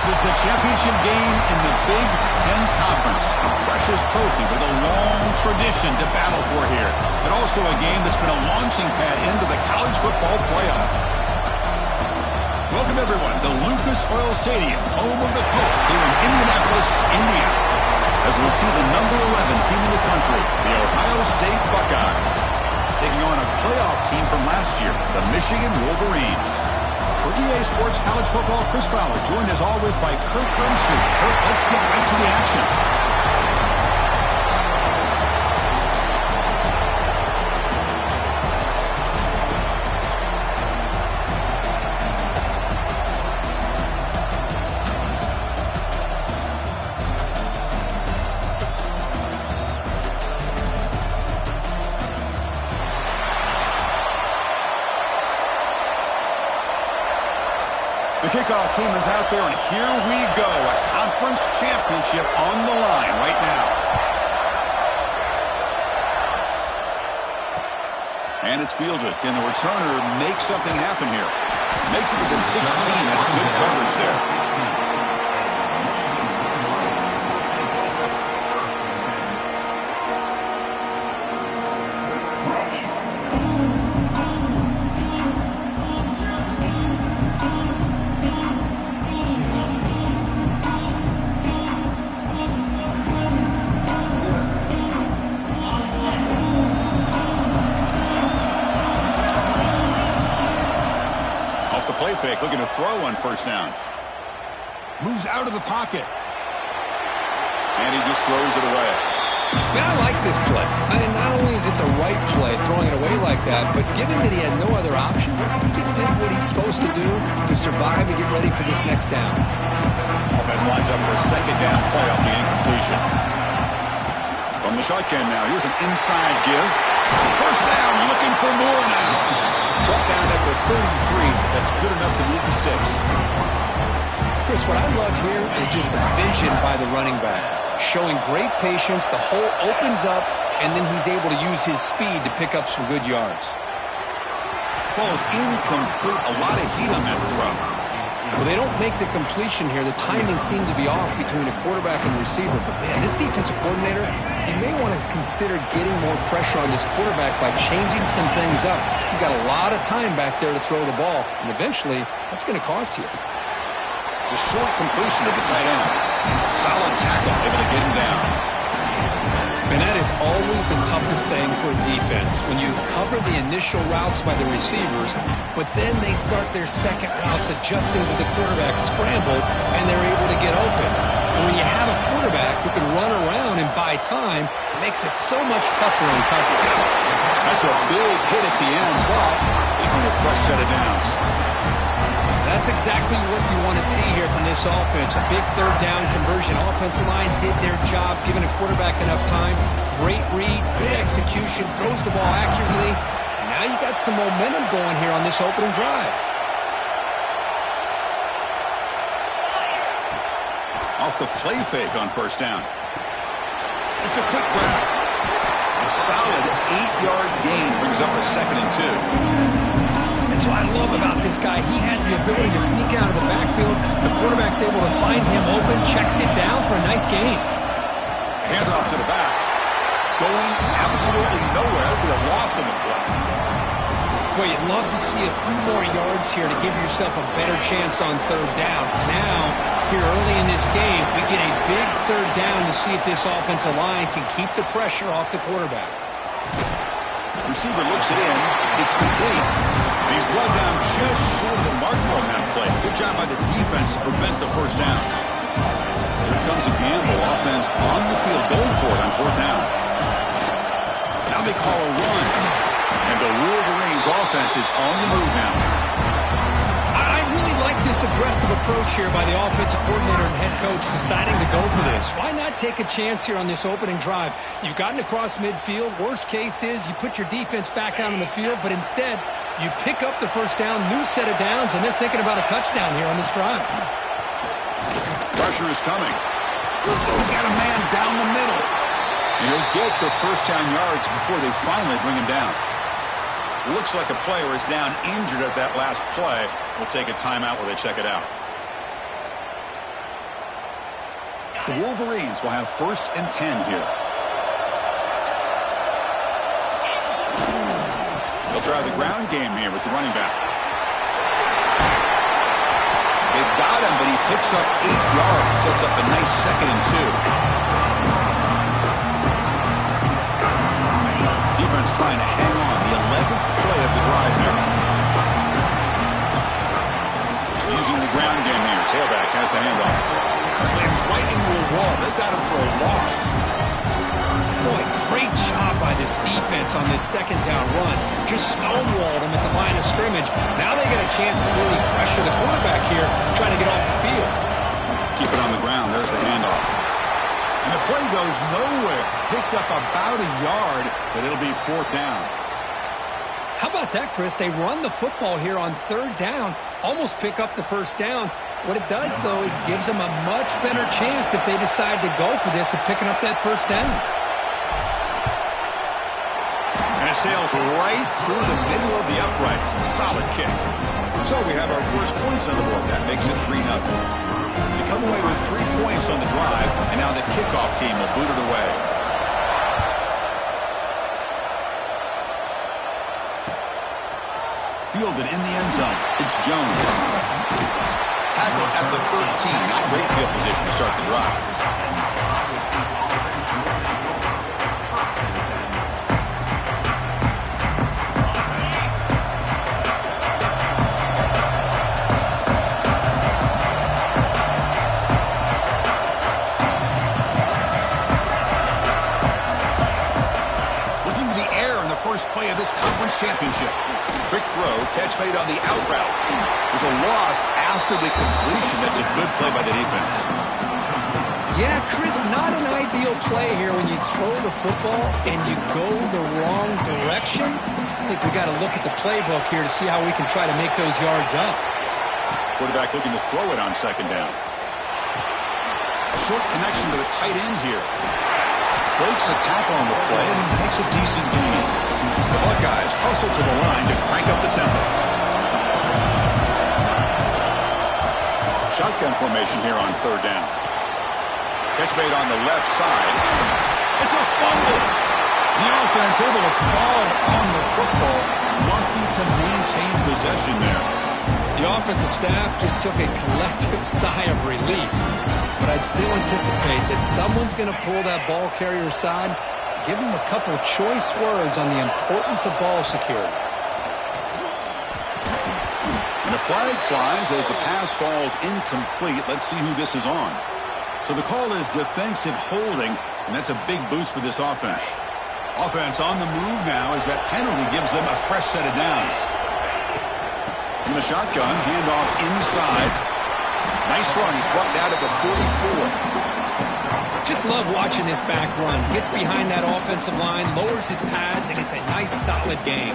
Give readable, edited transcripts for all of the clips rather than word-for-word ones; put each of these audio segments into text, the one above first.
is the championship game in the Big Ten Conference. A precious trophy with a long tradition to battle for here, but also a game that's been a launching pad into the college football playoff. Welcome, everyone, to Lucas Oil Stadium, home of the Colts here in Indianapolis, Indiana, as we'll see the number 11 team in the country, the Ohio State Buckeyes, taking on a playoff team from last year, the Michigan Wolverines. For EA Sports College Football, Chris Fowler, joined as always by Kirk Herbstreit. Kirk, let's get right to the action. The kickoff team is out there, and here we go. A conference championship on the line right now. And it's fielded. Can the returner make something happen here? Makes it to the 16. That's good coverage there. Fake, looking to throw on first down. Moves out of the pocket. And he just throws it away. Man, I like this play. I mean, not only is it the right play, throwing it away like that, but given that he had no other option, he just did what he's supposed to do to survive and get ready for this next down. Offense lines up for a second down play off the incompletion. From the shotgun now, here's an inside give. First down, looking for more now. Brought down at the 33. That's good enough to move the sticks. Chris, what I love here is just the vision by the running back. Showing great patience, the hole opens up, and then he's able to use his speed to pick up some good yards. Ball is incomplete. A lot of heat on that throw. Well, they don't make the completion here. The timing seemed to be off between the quarterback and the receiver. But, man, this defensive coordinator, he may want to consider getting more pressure on this quarterback by changing some things up. You've got a lot of time back there to throw the ball, and eventually that's going to cost you. The short completion of the tight end. Solid tackle, able to get him down. And that is always the toughest thing for a defense, when you cover the initial routes by the receivers, but then they start their second routes adjusting to the quarterback scramble, and they're able to get open. And when you have a quarterback who can run around and buy time, it makes it so much tougher on coverage. That's a big hit at the end, but even a fresh set of downs. That's exactly what you want to see here from this offense. A big third down conversion. Offensive line did their job, giving a quarterback enough time. Great read, good execution, throws the ball accurately. And now you got some momentum going here on this opening drive. Off the play fake on first down. It's a quick grab. A solid 8-yard gain brings up a 2nd and 2. That's what I love about this guy. He has the ability to sneak out of the backfield. The quarterback's able to find him open, checks it down for a nice gain. Handoff to the back. Going absolutely nowhere. It'll be a loss in the play. Boy, you'd love to see a few more yards here to give yourself a better chance on third down. Now, here early in this game, we get a big third down to see if this offensive line can keep the pressure off the quarterback. Receiver looks it in. It's complete. And he's brought down just short of the marker on that play. Good job by the defense to prevent the first down. Here comes a gamble. Offense on the field going for it on fourth down. Now they call a run. And the Wolverines offense is on the move now. I really like this aggressive approach here by the offensive coordinator and head coach deciding to go for this. Why not take a chance here on this opening drive? You've gotten across midfield. Worst case is you put your defense back out on the field, but instead you pick up the first down, new set of downs, and they're thinking about a touchdown here on this drive. Pressure is coming. He's got a man down the middle. And he'll get the first down yards before they finally bring him down. Looks like a player is down injured at that last play. We'll take a timeout while they check it out. The Wolverines will have 1st and 10 here. They'll try the ground game here with the running back. They've got him, but he picks up 8 yards. Sets up a nice 2nd and 2. Defense trying to hang on. The 11th play of the drive here. Using the ground game here. Tailback has the handoff. Slams right into a wall. They've got him for a loss. Boy, great job by this defense on this 2nd down run. Just stonewalled him at the line of scrimmage. Now they get a chance to really pressure the quarterback here, trying to get off the field. Keep it on the ground. There's the handoff. And the play goes nowhere. Picked up about a yard, but it'll be 4th down. How about that, Chris? They run the football here on 3rd down, almost pick up the 1st down. What it does, though, is gives them a much better chance if they decide to go for this of picking up that 1st down. And it sails right through the middle of the uprights. A solid kick. So we have our first points on the board. That makes it 3-0. They come away with 3 points on the drive, and now the kickoff team will boot it away. Fielded in the end zone. It's Jones. Tackle at the 13. Not great field position to start the drive. Looking to the air in the first play of this conference championship. Quick throw, catch made on the out route. There's a loss after the completion. That's a good play by the defense. Yeah, Chris, not an ideal play here when you throw the football and you go the wrong direction. I think we got to look at the playbook here to see how we can try to make those yards up. Quarterback looking to throw it on 2nd down. A short connection to the tight end here. Breaks a tackle on the play and makes a decent gain. The Buckeyes hustle to the line to crank up the tempo. Shotgun formation here on 3rd down. Catch made on the left side. It's a fumble. The offense able to fall on the football. Lucky to maintain possession there. The offensive staff just took a collective sigh of relief. But I'd still anticipate that someone's going to pull that ball carrier aside, give him a couple of choice words on the importance of ball security. And a flag flies as the pass falls incomplete. Let's see who this is on. So the call is defensive holding, and that's a big boost for this offense. Offense on the move now as that penalty gives them a fresh set of downs. From the shotgun, handoff inside. Nice run. He's brought down at the 44. Just love watching this back run. Gets behind that offensive line, lowers his pads, and it's a nice, solid game.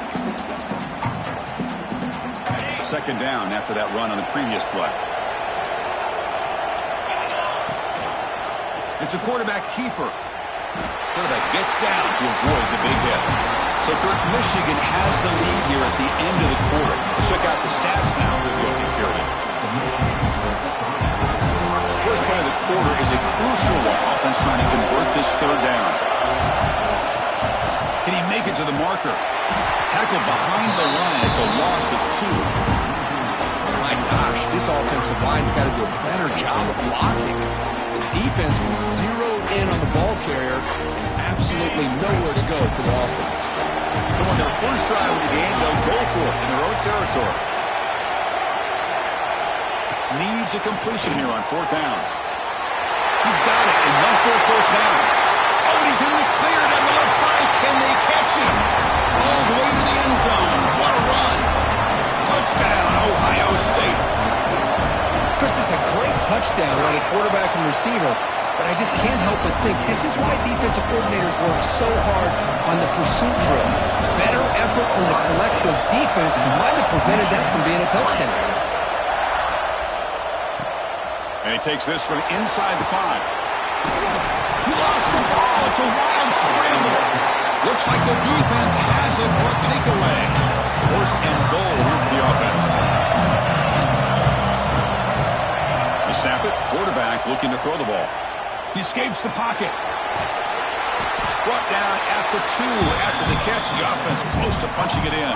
2nd down after that run on the previous play. It's a quarterback keeper. Quarterback gets down to avoid the big hit. So Michigan has the lead here at the end of the quarter. Let's check out the stats now for the opening period. First play of the quarter is a crucial one. Offense trying to convert this 3rd down. Can he make it to the marker? Tackle behind the line. It's a loss of 2. My gosh, this offensive line's got to do a better job of blocking. The defense was zeroed in on the ball carrier and absolutely nowhere to go for the offense. So on their first drive of the game, they'll go for it in their own territory. Needs a completion here on 4th down. He's got it, enough for a 1st down. Oh, and he's in the clear down the left side. Can they catch him? All the way to the end zone. What a run. Touchdown, Ohio State. Chris, this is a great touchdown by the quarterback and receiver, but I just can't help but think this is why defensive coordinators work so hard on the pursuit drill. Better effort from the collective defense might have prevented that from being a touchdown. And he takes this from inside the 5. He lost the ball. It's a wild scramble. Looks like the defense has it for a takeaway. 1st and goal here for the offense. They snap it. Quarterback looking to throw the ball. He escapes the pocket. Brought down at the 2 after the catch. The offense close to punching it in.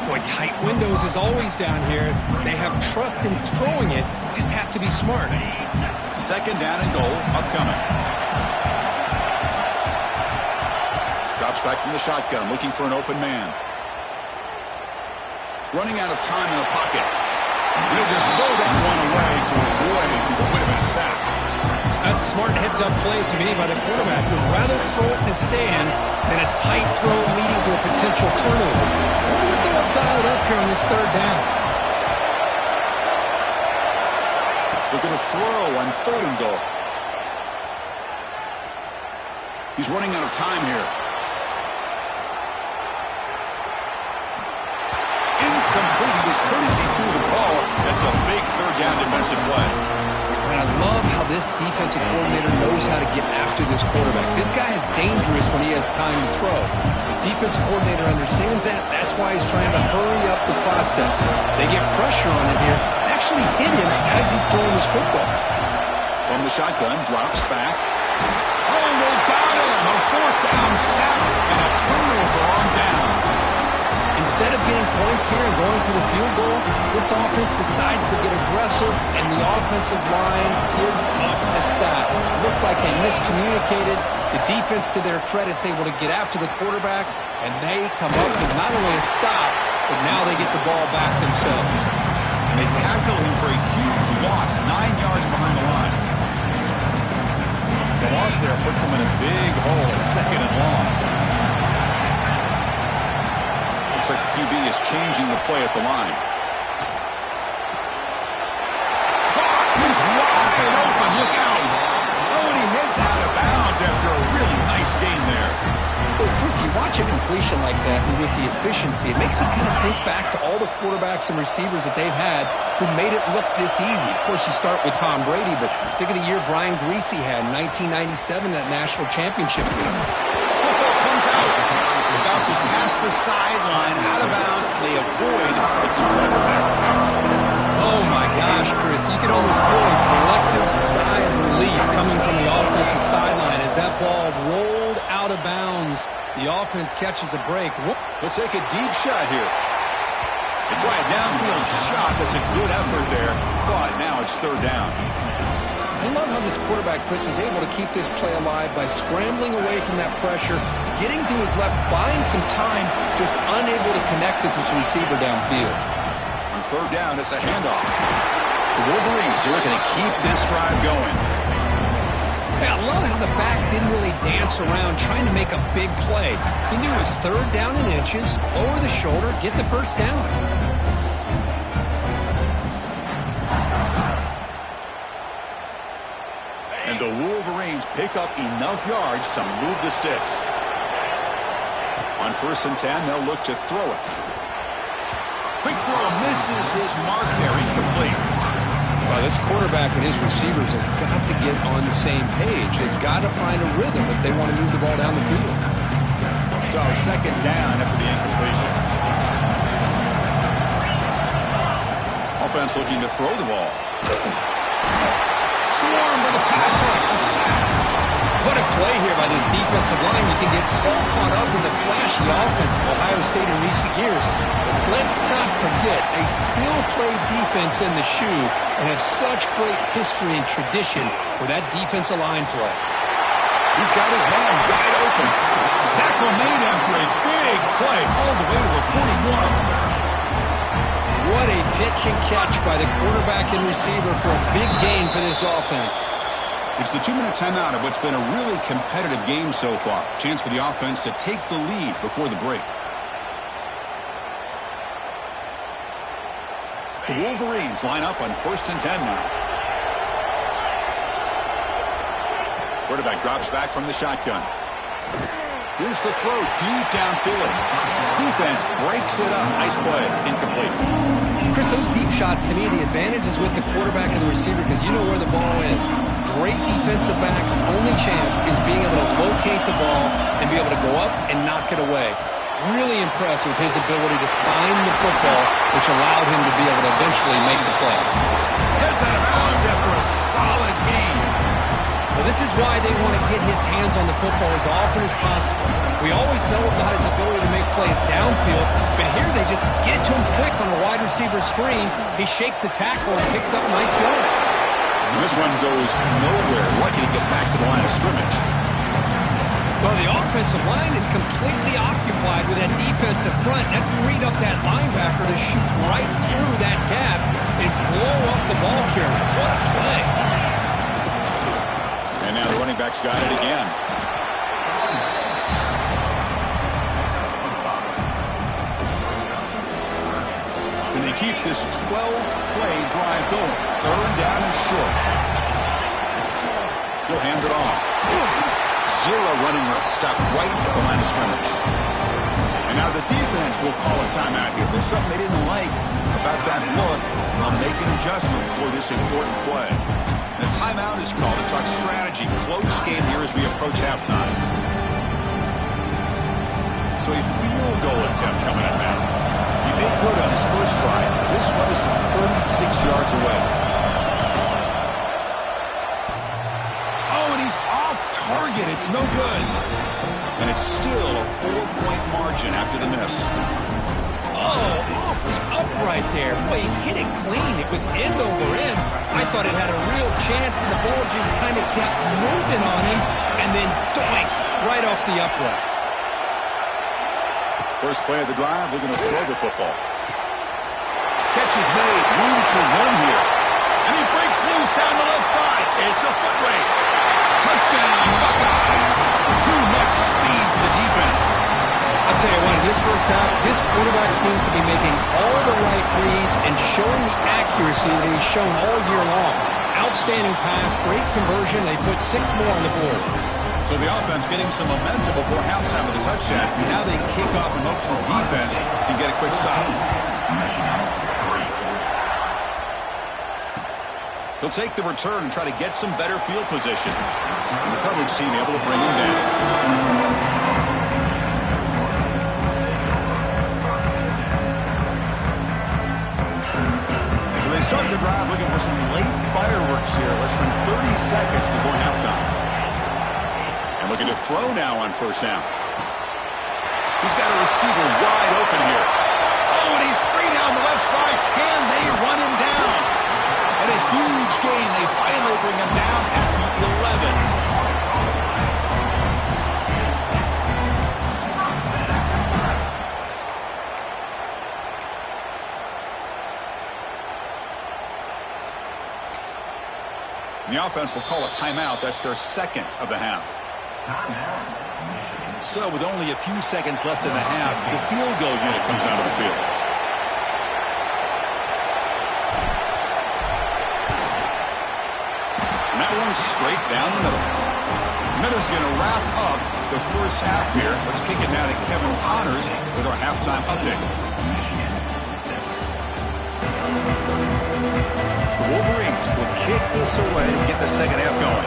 Boy, tight windows is always down here. They have trust in throwing it. You just have to be smart. Second down and goal upcoming. Drops back from the shotgun, looking for an open man. Running out of time in the pocket. He'll just throw that one away to avoid what would have been a sack. That's a smart heads-up play to me by the quarterback. Would rather throw it in the stands than a tight throw leading to a potential turnover. What would they have dialed up here on this third down? Look at a throw on third and goal. He's running out of time here. Incomplete. He was hurt as he threw the ball. That's a big third down defensive play. And I love how this defensive coordinator knows how to get after this quarterback. This guy is dangerous when he has time to throw. The defensive coordinator understands that. That's why he's trying to hurry up the process. They get pressure on him here. Actually hit him as he's throwing this football. From the shotgun, drops back. Oh, they got him! A fourth down sack and a turnover on downs. Instead of getting points here and going to the field goal, this offense decides to get aggressive, and the offensive line gives up the sack. Looked like they miscommunicated. The defense, to their credit, is able to get after the quarterback, and they come up with not only a stop, but now they get the ball back themselves. And they tackle him for a huge loss, 9 yards behind the line. The loss there puts him in a big hole at second and long. Looks like the QB is changing the play at the line. He's wide open. Look out. Oh, and he heads out of bounds after a really nice gain there. Well, Chris, you watch a completion like that, and with the efficiency, it makes you kind of think back to all the quarterbacks and receivers that they've had who made it look this easy. Of course, you start with Tom Brady, but think of the year Brian Griese had in 1997, that national championship game. Football comes out. It bounces past the sideline, out of bounds, and they avoid the turnover there. Oh, my gosh, Chris. You can almost feel a collective sigh of relief coming from the offensive sideline as that ball rolled out of bounds. The offense catches a break. They'll take a deep shot here. They try a downfield shot. That's a good effort there. But now it's third down. I love how this quarterback, Chris, is able to keep this play alive by scrambling away from that pressure, getting to his left, buying some time, just unable to connect with his receiver downfield. On third down, it's a handoff. The Wolverines are looking to keep this drive going. Hey, I love how the back didn't really dance around trying to make a big play. He knew it's third down in inches, lower the shoulder, get the first down. And the Wolverines pick up enough yards to move the sticks. On 1st and 10, they'll look to throw it. Quick throw misses his mark there, incomplete. Well, this quarterback and his receivers have got to get on the same page. They've got to find a rhythm if they want to move the ball down the field. So second down after the incompletion. Offense looking to throw the ball. Swarm by the pass rush. A sack. What a play here by this defensive line. You can get so caught up in the flashy offense of Ohio State in recent years. But let's not forget, they still play defense in the shoe and have such great history and tradition with that defensive line play. He's got his man wide open. Tackle made after a big play all the way to the 41. What a pitch and catch by the quarterback and receiver for a big gain for this offense. It's the 2-minute timeout of what's been a really competitive game so far. Chance for the offense to take the lead before the break. The Wolverines line up on 1st and 10 now. Quarterback drops back from the shotgun. Here's the throw deep downfield. Defense breaks it up. Nice play. Incomplete. Chris, those deep shots, to me, the advantage is with the quarterback and the receiver because you know where the ball is. Great defensive backs' only chance is being able to locate the ball and be able to go up and knock it away. Really impressed with his ability to find the football, which allowed him to be able to eventually make the play. Gets out of bounds after a solid game. Well, this is why they want to get his hands on the football as often as possible. We always know about his ability to make plays downfield, but here they just get to him quick on a wide receiver screen. He shakes the tackle and picks up nice yards. And this one goes nowhere. Lucky to get back to the line of scrimmage. Well, the offensive line is completely occupied with that defensive front. That freed up that linebacker to shoot right through that gap and blow up the ball carrier. What a play. And now the running back's got it again. Can they keep this 12-play drive going? Third down and short. He'll hand it off. Zero running room. Stop right at the line of scrimmage. And now the defense will call a timeout here. There's something they didn't like about that look. They'll make an adjustment for this important play. And a timeout is called to talk strategy. Close game here as we approach halftime. So a field goal attempt coming up now. He made good on his first try. This one is from 36 yards away. Oh, and he's off target. It's no good. And it's still a 4-point margin after the miss. Oh, off the upright there. Boy, he hit it clean. It was end over end. I thought it had a real chance, and the ball just kind of kept moving on him, and then doink, right off the upright. First play of the drive, they're going to throw the football. Catch is made. Room to run here. And he breaks loose down the left side. It's a foot race. Touchdown, Buckeyes. Too much speed for the defense. I'll tell you what, in this first half, this quarterback seems to be making all the right reads and showing the accuracy that he's shown all year long. Outstanding pass, great conversion. They put 6 more on the board. So the offense getting some momentum before halftime with a touchdown. Now they kick off and hope for defense can get a quick stop. He'll take the return and try to get some better field position. And the coverage team able to bring him down. So they start the drive looking for some late fireworks here. Less than 30 seconds before halftime. And looking to throw now on first down. He's got a receiver wide open here. Oh, and he's free down the left side. Can they run him down? And a huge gain. They finally bring him down at the 11. And the offense will call a timeout. That's their second of the half. So with only a few seconds left in the half, the field goal unit comes out of the field. And that one's straight down the middle. Minutes going to wrap up the first half here. Let's kick it now to Kevin Connors with our halftime update. The Wolverines will kick this away and get the second half going.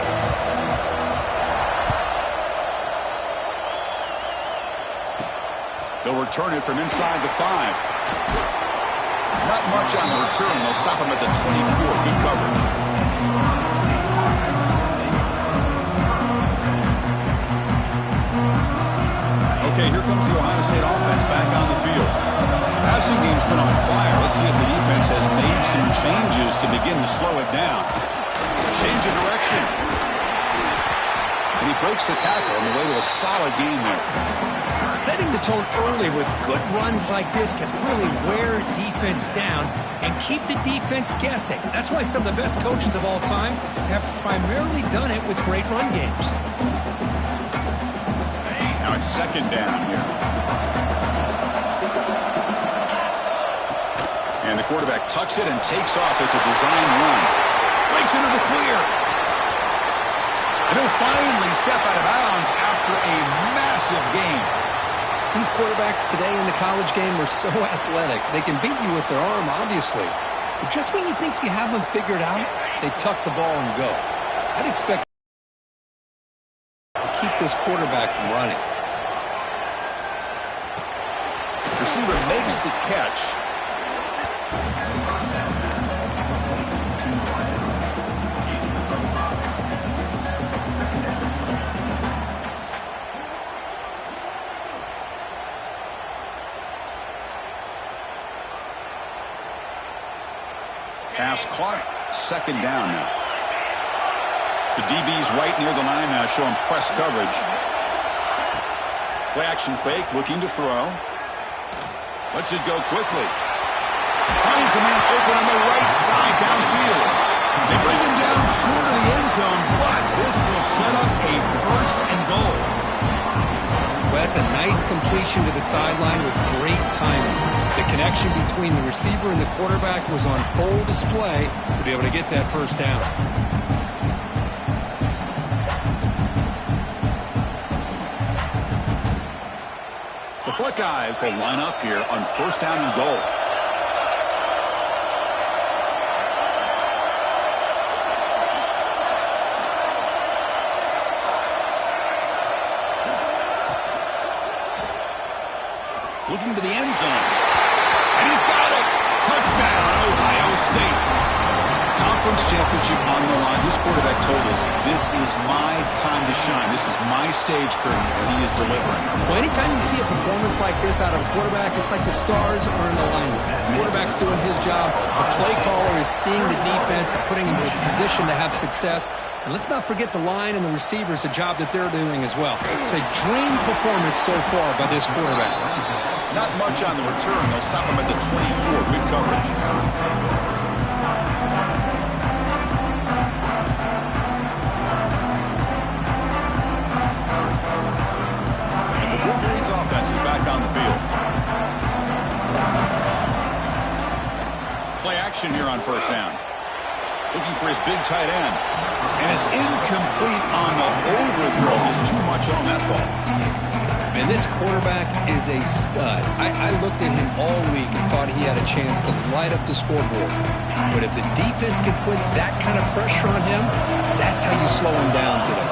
They'll return it from inside the 5. Not much on the return. They'll stop him at the 24. Good coverage. Okay, here comes the Ohio State offense back on the field. Passing game's been on fire. Let's see if the defense has made some changes to begin to slow it down. Change of direction. And he breaks the tackle on the way to a solid gain there. Setting the tone early with good runs like this can really wear defense down and keep the defense guessing. That's why some of the best coaches of all time have primarily done it with great run games. Now it's second down here. And the quarterback tucks it and takes off as a design run. Breaks into the clear. And he'll finally step out of bounds after a massive gain. These quarterbacks today in the college game are so athletic. They can beat you with their arm, obviously. But just when you think you have them figured out, they tuck the ball and go. I'd expect to keep this quarterback from running. Receiver makes the catch. Pass caught. Second down now. The DB's right near the line now, showing press coverage. Play action fake, looking to throw. Lets it go quickly. Finds a man open on the right side downfield. They bring him down short of the end zone, but this will set up a first and goal. Well, that's a nice completion to the sideline with great timing. The connection between the receiver and the quarterback was on full display to be able to get that first down. The Buckeyes will line up here on first down and goal. Looking to the end zone. And he's got it. Touchdown, Ohio State. Conference championship on the line. This quarterback told us, this is my time to shine. This is my stage curtain, and he is delivering. Well, anytime you see a performance like this out of a quarterback, it's like the stars are in alignment. The quarterback's doing his job. The play caller is seeing the defense and putting him in a position to have success. And let's not forget the line and the receivers, the job that they're doing as well. It's a dream performance so far by this quarterback. Not much on the return. They'll stop him at the 24. Good coverage. And the Wolverines offense is back on the field. Play action here on first down. Looking for his big tight end. And it's incomplete on the overthrow. Just too much on that ball. And this quarterback is a stud. I looked at him all week and thought he had a chance to light up the scoreboard. But if the defense can put that kind of pressure on him, that's how you slow him down today.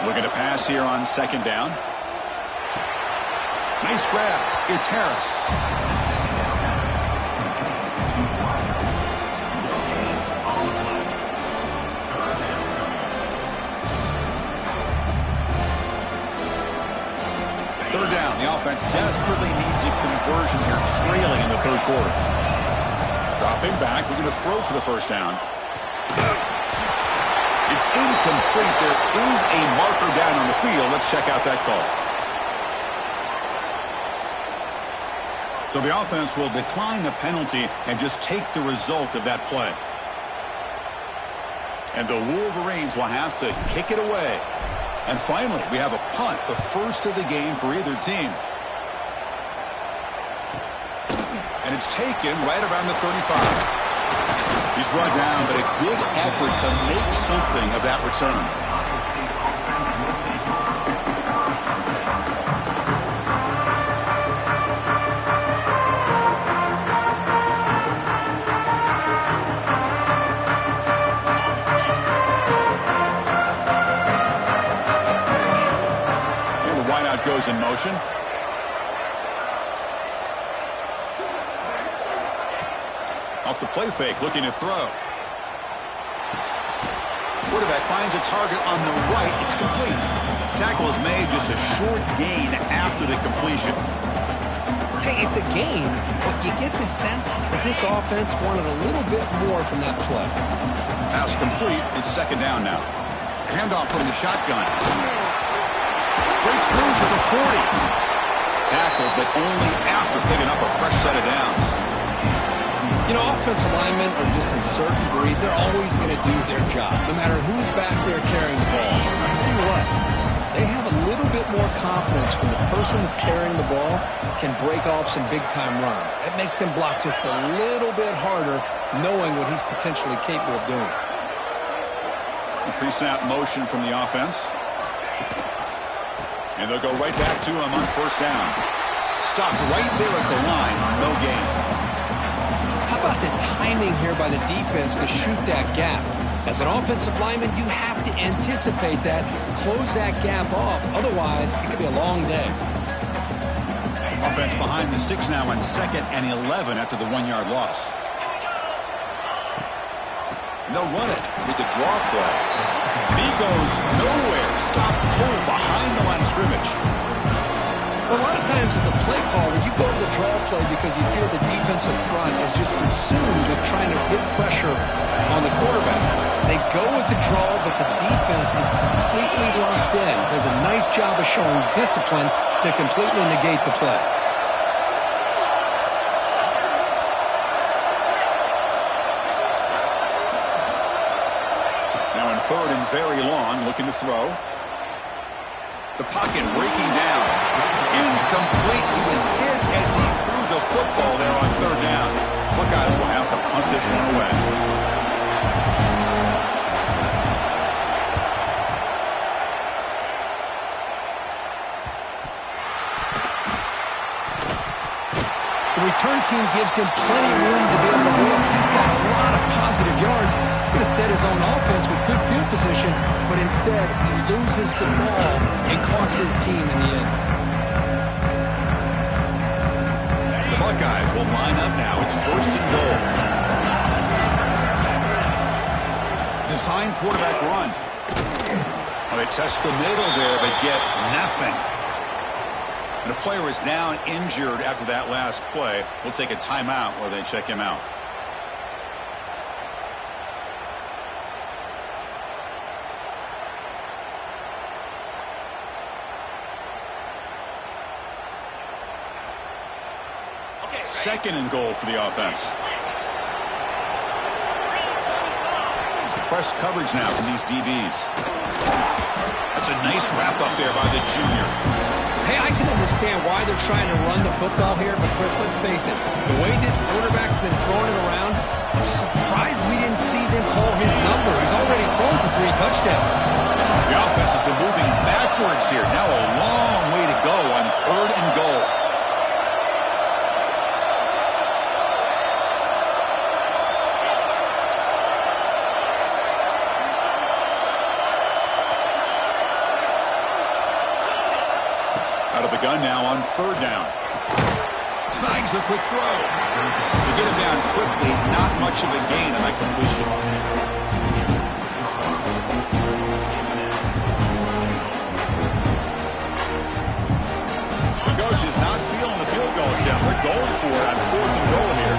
Looking to pass here on second down. Nice grab. It's Harris. Third down. The offense desperately needs a conversion here, trailing in the third quarter. Dropping back, looking to throw for the first down. It's incomplete. There is a marker down on the field. Let's check out that call. So the offense will decline the penalty and just take the result of that play. And the Wolverines will have to kick it away. And finally, we have a punt, the first of the game for either team. And it's taken right around the 35. He's brought down, but a good effort to make something of that return. Goes in motion. Off the play fake, looking to throw. Quarterback finds a target on the right. It's complete. Tackle is made, just a short gain after the completion. Hey, it's a gain, but you get the sense that this offense wanted a little bit more from that play. Pass complete. It's second down now. Handoff from the shotgun. Breaks loose at the 40. Tackled, but only after picking up a fresh set of downs. You know, offensive linemen are just a certain breed. They're always going to do their job, no matter who's back there carrying the ball. I'll tell you what, they have a little bit more confidence when the person that's carrying the ball can break off some big-time runs. That makes him block just a little bit harder, knowing what he's potentially capable of doing. Pre-snap motion from the offense. And they'll go right back to him on first down. Stopped right there at the line. No gain. How about the timing here by the defense to shoot that gap? As an offensive lineman, you have to anticipate that, close that gap off. Otherwise, it could be a long day. Offense behind the 6 now on 2nd and 11 after the 1-yard loss. And they'll run it with the draw play. And he goes nowhere. Stopped cold behind the line of scrimmage. Well, a lot of times as a play caller, you go to the draw play because you feel the defensive front is just consumed with trying to get pressure on the quarterback. They go with the draw, but the defense is completely locked in. Does a nice job of showing discipline to completely negate the play. Now in third and very long, looking to throw. The pocket breaking down. Incomplete. He was hit as he threw the football there on third down. Buckeyes will have to punt this one away. The return team gives him plenty of room to be able to work. He's got a lot of positive yards. He's going to set his own offense with good field position, but instead he loses the ball and costs his team in the end. The Buckeyes will line up now. It's first and goal. Design quarterback run. Well, they test the middle there, but get nothing. And a player is down injured after that last play. We'll take a timeout while they check him out. Second and goal for the offense. It's press coverage now from these DBs. That's a nice wrap up there by the junior. Hey, I can understand why they're trying to run the football here, but Chris, let's face it, the way this quarterback's been throwing it around, I'm surprised we didn't see them call his number. He's already thrown for 3 touchdowns. The offense has been moving backwards here. Now a long way to go on third and goal. Out of the gun now on third down. Snags the quick throw. To get him down quickly, not much of a gain on that completion. The coach is not feeling the field goal attempt. They're going for it on fourth and goal here.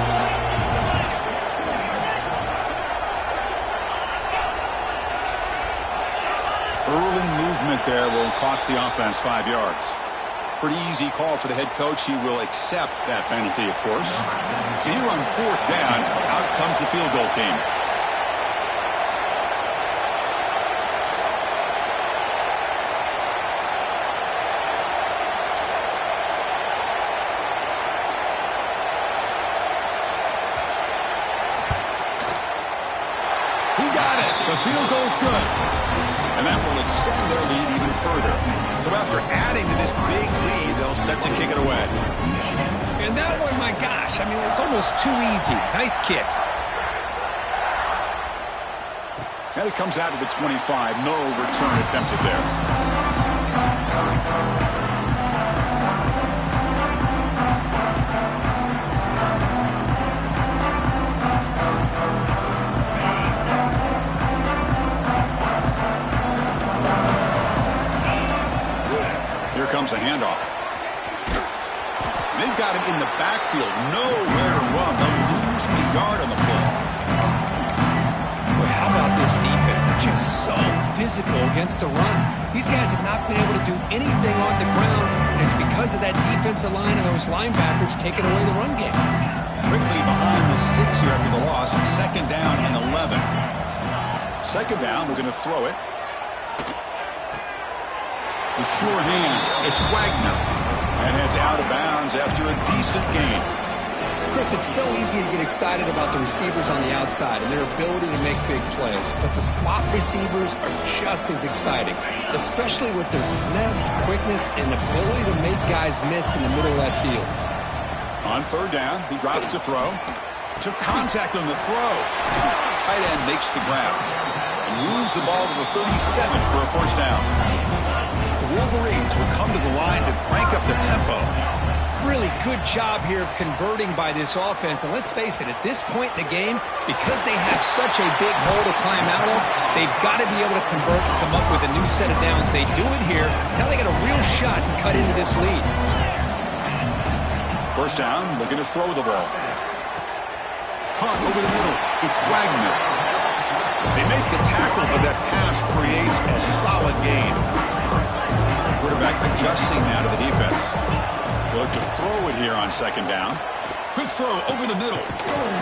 Early movement there will cost the offense 5 yards. Pretty easy call for the head coach. He will accept that penalty, of course. So here on fourth down, out comes the field goal team. He got it. The field goal's good. And that will extend their lead even further. So after adding to this big lead, they'll set to kick it away. And that one, my gosh, I mean, it's almost too easy. Nice kick. And it comes out to the 25. No return attempted there. Here comes a handoff. They've got him in the backfield. Nowhere to run. They'll lose a yard on the play. Well, how about this defense? Just so physical against the run. These guys have not been able to do anything on the ground, and it's because of that defensive line and those linebackers taking away the run game. Quickly behind the sticks here after the loss. Second down and 11. Second down, we're going to throw it. The sure hands, it's Wagner. And heads out of bounds after a decent gain. Chris, it's so easy to get excited about the receivers on the outside and their ability to make big plays. But the slot receivers are just as exciting, especially with their finesse, quickness, and ability to make guys miss in the middle of that field. On third down, he drops to throw. Took contact on the throw. Tight end makes the grab. And moves the ball to the 37 for a first down. The Wolverines will come to the line to crank up the tempo. Really good job here of converting by this offense. And let's face it, at this point in the game, because they have such a big hole to climb out of, they've got to be able to convert and come up with a new set of downs. They do it here. Now they got a real shot to cut into this lead. First down, looking to throw the ball. Hunt over the middle. It's Wagner. They make the tackle, but that pass creates a solid gain. Quarterback adjusting now to the defense. They look to throw it here on second down. Quick throw over the middle.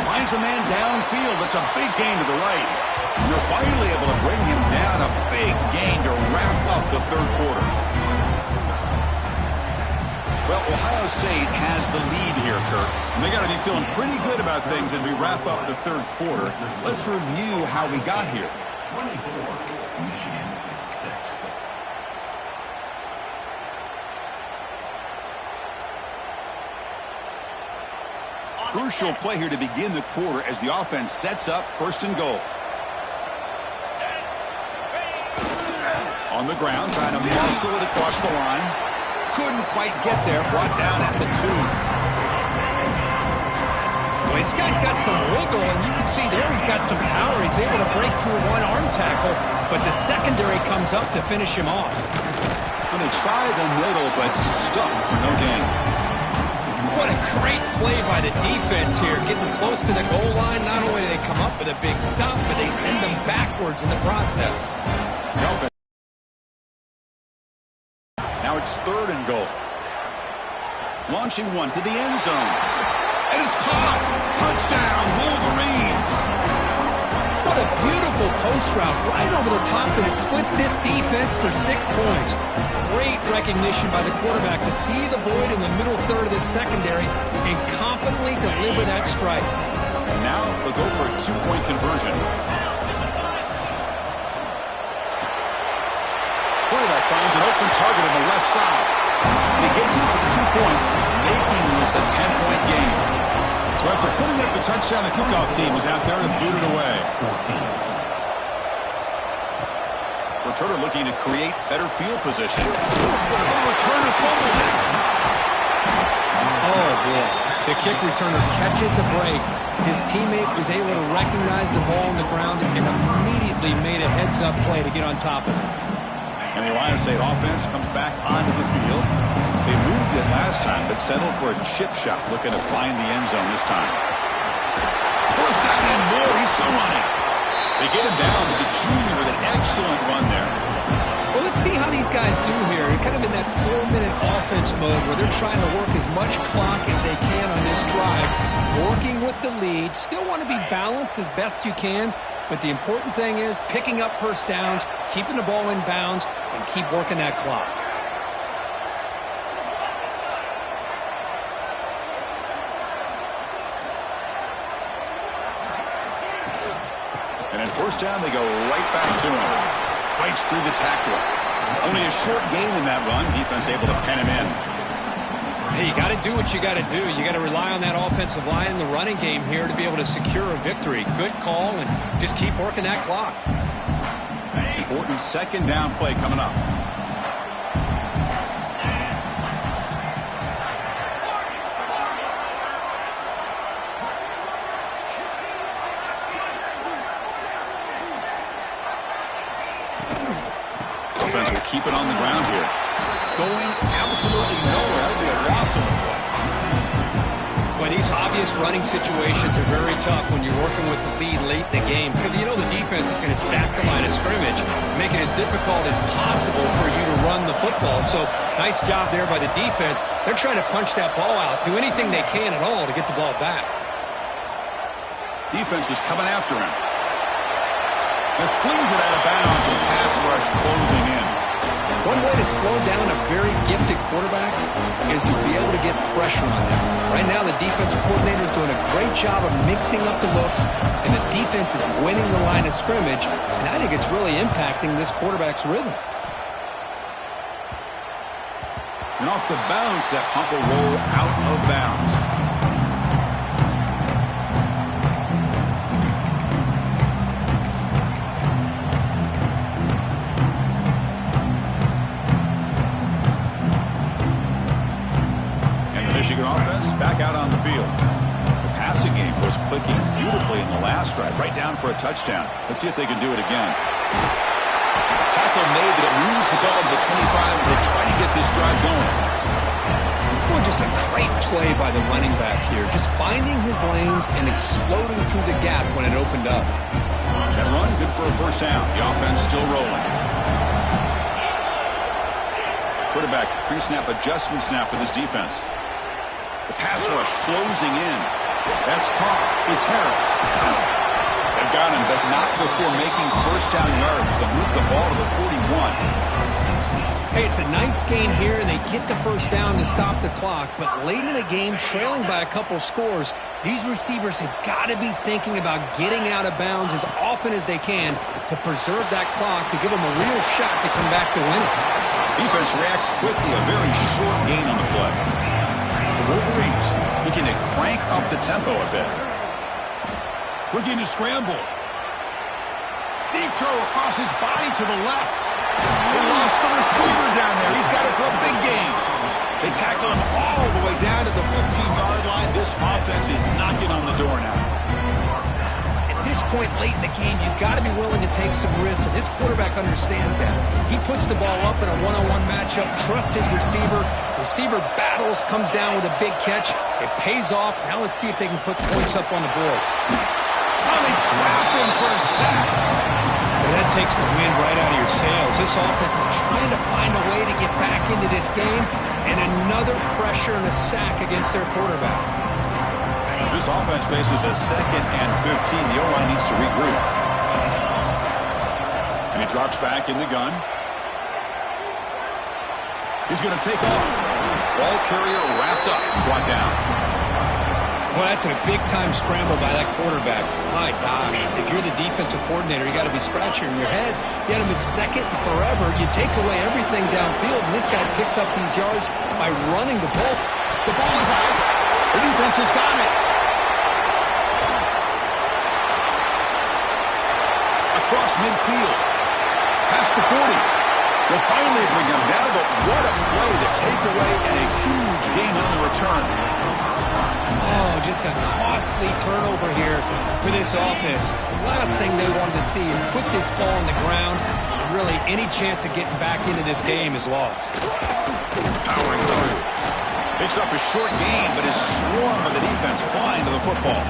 Finds a man downfield. That's a big gain to the right. And they're finally able to bring him down. A big gain to wrap up the third quarter. Well, Ohio State has the lead here, Kirk. And they got to be feeling pretty good about things as we wrap up the third quarter. Let's review how we got here. 24, Michigan 6. Crucial play here to begin the quarter as the offense sets up first and goal. On the ground, trying to muscle it across the line. Couldn't quite get there, brought down at the 2. Well, this guy's got some wiggle, and you can see there he's got some power. He's able to break through one arm tackle, but the secondary comes up to finish him off. Well, they try the middle, but stuck for no gain. What a great play by the defense here, getting close to the goal line. Not only do they come up with a big stop, but they send them backwards in the process. Now it's third and goal. Launching one to the end zone. And it's caught. Touchdown, Wolverines. What a beautiful post route right over the top, and it splits this defense for 6 points. Great recognition by the quarterback to see the void in the middle third of this secondary and confidently deliver that strike. And now they'll go for a 2-point conversion. Quarterback finds an open target on the left side. And he gets in for the 2 points, making this a 10-point game. So after putting up the touchdown, the kickoff team was out there to boot it away. Returner looking to create better field position. The returner fumbled it. Oh, boy. The kick returner catches a break. His teammate was able to recognize the ball on the ground and immediately made a heads-up play to get on top of it. And the Ohio State offense comes back onto the field. They moved it last time, but settled for a chip shot, looking to find the end zone this time. First down and more. He's still running. They get him down to the junior with an excellent run there. Well, let's see how these guys do here. They're kind of in that 4-minute offense mode where they're trying to work as much clock as they can on this drive, working with the lead. Still want to be balanced as best you can, but the important thing is picking up first downs, keeping the ball in bounds, and keep working that clock. And then first down, they go right back to him. Fights through the tackler. Only a short gain in that run. Defense able to pen him in. Hey, you got to do what you got to do. You got to rely on that offensive line in the running game here to be able to secure a victory. Good call, and just keep working that clock. Important second down play coming up. Offense will keep it on the ground here. Going absolutely nowhere. That would be a loss of the play. But these obvious running situations are very tough when you're working with the lead late in the game because you know the defense is going to stack the line of scrimmage, make it as difficult as possible for you to run the football. So nice job there by the defense. They're trying to punch that ball out, do anything they can at all to get the ball back. Defense is coming after him. Just flings it out of bounds with pass rush closing in. One way to slow down a very gifted quarterback is to be able to get pressure on him. Right now, the defensive coordinator is doing a great job of mixing up the looks, and the defense is winning the line of scrimmage, and I think it's really impacting this quarterback's rhythm. And off the bounce, that pump will roll out of bounds. out on the field. The passing game was clicking beautifully in the last drive, right down for a touchdown. Let's see if they can do it again. Tackle made, but it moves the ball to the 25 as they try to get this drive going. Well, just a great play by the running back here. Just finding his lanes and exploding through the gap when it opened up. That run, good for a first down. The offense still rolling. Quarterback pre-snap adjustments now for this defense. The pass rush closing in. That's caught. It's Harris. They've got him, but not before making first down yards. They move the ball to the 41. Hey, it's a nice gain here, and they get the first down to stop the clock. But late in the game, trailing by a couple scores, these receivers have got to be thinking about getting out of bounds as often as they can to preserve that clock, to give them a real shot to come back to win it. Defense reacts quickly, a very short gain on the play. The Wolverines looking to crank up the tempo a bit. Looking to scramble. Deep throw across his body to the left. They lost the receiver down there. He's got it for a big gain. They tackle him all the way down to the 15-yard line. This offense is knocking on the door now. At this point late in the game, you've got to be willing to take some risks, and this quarterback understands that. He puts the ball up in a one-on-one matchup, trusts his receiver. Receiver battles, comes down with a big catch. It pays off. Now let's see if they can put points up on the board. Oh, they trap him for a sack. That takes the wind right out of your sails. This offense is trying to find a way to get back into this game, and another pressure and a sack against their quarterback. This offense faces a 2nd and 15. The O-line needs to regroup. And he drops back in the gun. He's going to take off. Ball carrier wrapped up, brought down. Well, that's a big-time scramble by that quarterback. My gosh, if you're the defensive coordinator, you got to be scratching your head. You had him in 2nd and forever. You take away everything downfield, and this guy picks up these yards by running the ball. The ball is out. The defense has got it. Across midfield. Past the 40. They'll finally bring him down, but what a play, the takeaway, and a huge gain on the return. Oh, just a costly turnover here for this offense. Last thing they wanted to see is put this ball on the ground, and really any chance of getting back into this game is lost. Powering through. Picks up a short gain, but is swarmed by the defense flying to the football.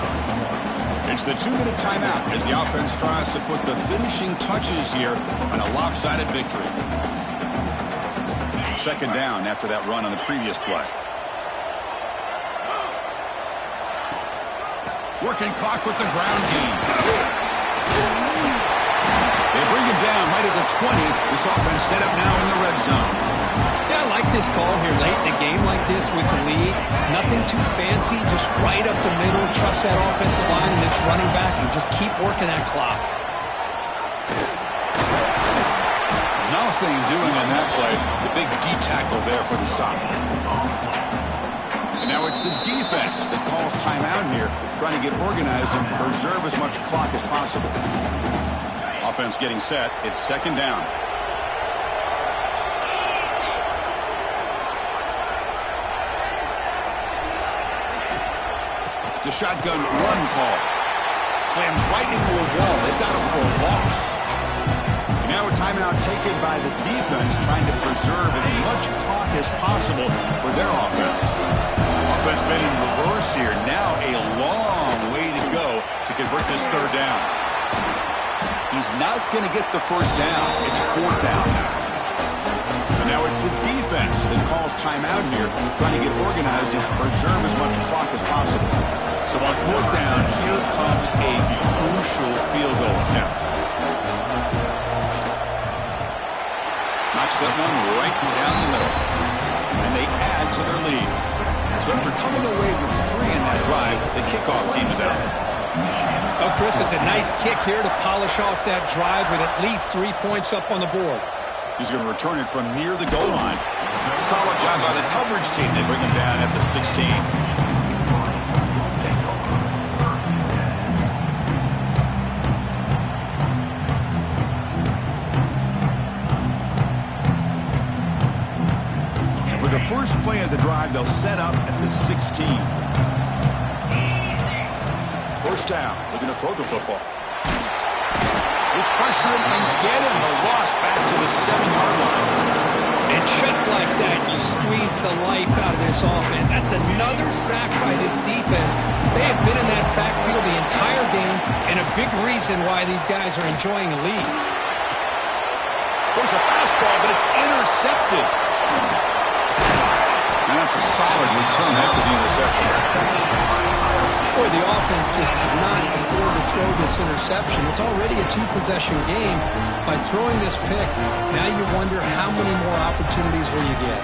It's the 2-minute timeout as the offense tries to put the finishing touches here on a lopsided victory. 2nd down after that run on the previous play. Working clock with the ground game. They bring him down right at the 20. This offense set up now in the red zone. Yeah, I like this call here late in the game like this with the lead. Nothing too fancy, just right up the middle. Trust that offensive line and this running back and just keep working that clock. Nothing doing on that play. The big D tackle there for the stop. And now it's the defense that calls timeout here, trying to get organized and preserve as much clock as possible. Offense getting set. It's 2nd down. It's a shotgun run call. Slams right into a wall. They've got him for a loss. And now a timeout taken by the defense, trying to preserve as much clock as possible for their offense. Offense been in reverse here. Now a long way to go to convert this 3rd down. He's not going to get the first down. It's 4th down now. And now it's the defense that calls timeout here, trying to get organized and preserve as much clock as possible. So on 4th down, here comes a crucial field goal attempt. Knocks that one right down the middle. And they add to their lead. So after coming away with 3 in that drive, the kickoff team is out. Oh, Chris, it's a nice kick here to polish off that drive with at least 3 points up on the board. He's going to return it from near the goal line. Solid job by the coverage team. They bring him down at the 16. And for the first play of the drive, they'll set up at the 16. first down. Looking to throw the football. They pressure him and get him. The loss back to the 7-yard line. And just like that, you squeeze the life out of this offense. That's another sack by this defense. They have been in that backfield the entire game, and a big reason why these guys are enjoying a lead. There's a fastball, but it's intercepted. And that's a solid return after the interception. Boy, the offense just could not afford to throw this interception. It's already a two-possession game. By throwing this pick, now you wonder how many more opportunities will you get.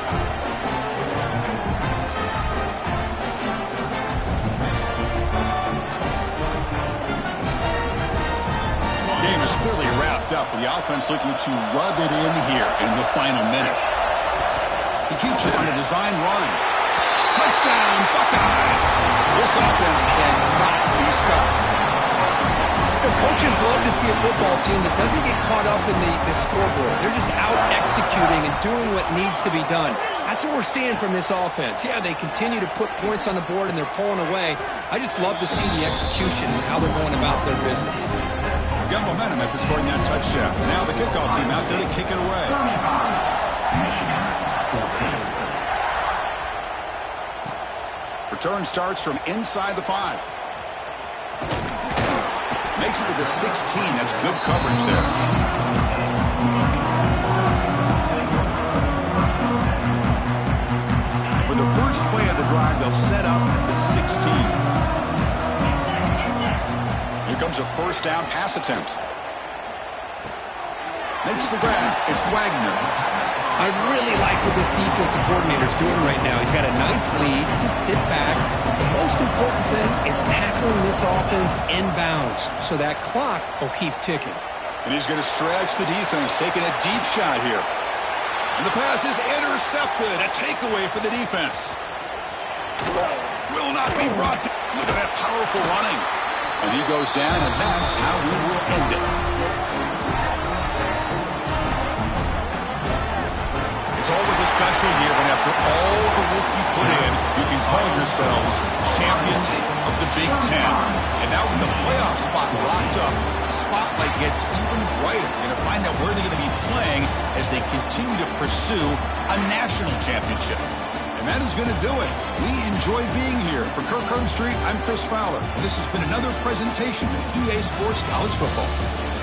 Game is clearly wrapped up with the offense looking to rub it in here in the final minute. He keeps it on a design run. Touchdown, Buckeyes! This offense cannot be stopped. Coaches love to see a football team that doesn't get caught up in the scoreboard. They're just out executing and doing what needs to be done. That's what we're seeing from this offense. Yeah, they continue to put points on the board and they're pulling away. I just love to see the execution and how they're going about their business. Got momentum after scoring that touchdown. Now the kickoff team out there to kick it away. Return starts from inside the 5. Makes it to the 16. That's good coverage there. For the first play of the drive, they'll set up at the 16. Here comes a first down pass attempt. Makes the grab. It's Wagner. I really like what this defensive coordinator is doing right now. He's got a nice lead. Just sit back. The most important thing is tackling this offense inbounds so that clock will keep ticking. And he's going to stretch the defense, taking a deep shot here. And the pass is intercepted. A takeaway for the defense. Will not be brought to... Look at that powerful running. And he goes down, and that's how we will end it. It's always a special year when after all the work you put in, you can call yourselves champions of the Big Ten. And now with the playoff spot locked up, the spotlight gets even brighter. You're going to find out where they're going to be playing as they continue to pursue a national championship. And that is going to do it. We enjoy being here. For Kirk Street, I'm Chris Fowler. And this has been another presentation of EA Sports College Football.